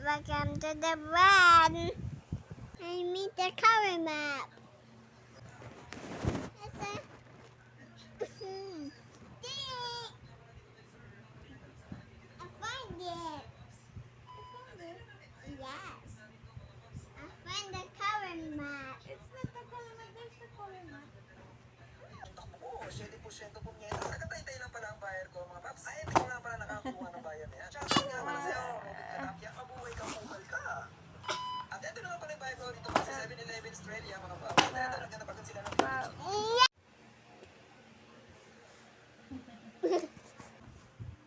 welcome to the van. I meet the color map. I find it. Yes. I find the color map. It's not the color map. There's the color map. Oo, 7% punyeta. Tagatay-tay lang pala ang buyer ko, mga paps. Ay, hindi ko nga pala nakakuha ng buyer na yan. Tsaka nga pala sa'yo, Katapya, mabuhay kang ukal ka. At ito na nga pala yung buyer ko dito sa 7-Eleven Australia, mga paps. At ito, nagkatapagan sila ng video.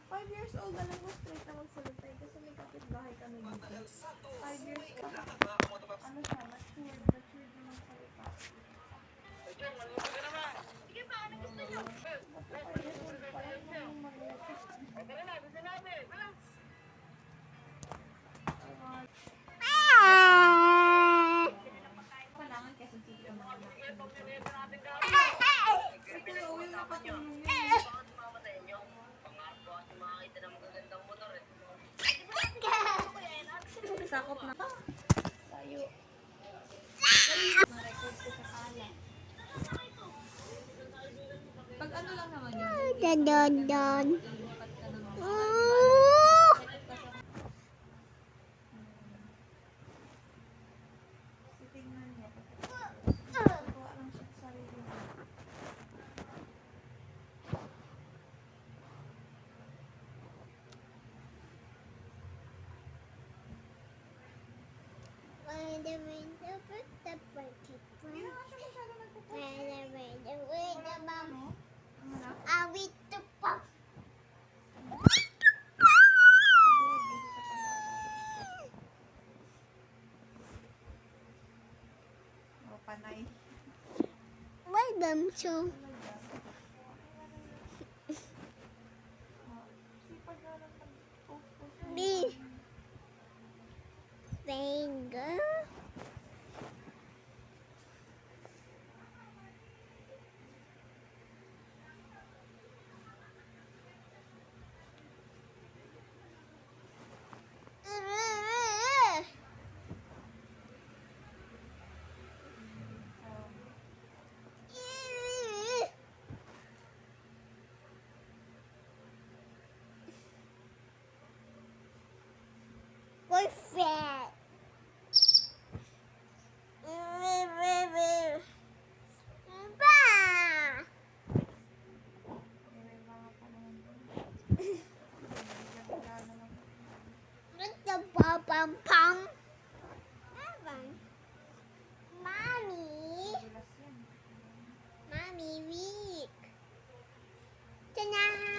5 years old na lang mo straight na magsalita kasi may kapitbahay kami dito. 5 years old. Ano siya? Matured na magsalita. Sige pa, ano gusto niyo? 5 years old pa lang yung kailangan kasi sige mga anak. Ito uwi na patulong yun. Sakop na. Tayo. Na-record ko sa kanan. Pag ano lang naman yun. Don. Ilipat ka ng tingnan niya. Kuha lang siya sa sarili niya. Hindi naman siya masyado nagpupunta. Oh, panay. So Sipag na lang pag-focus. B finger. Boyfriend. May mga panahon doon. Ganda naman. Mommy, Bilas yan. Mommy, weak. Tonight.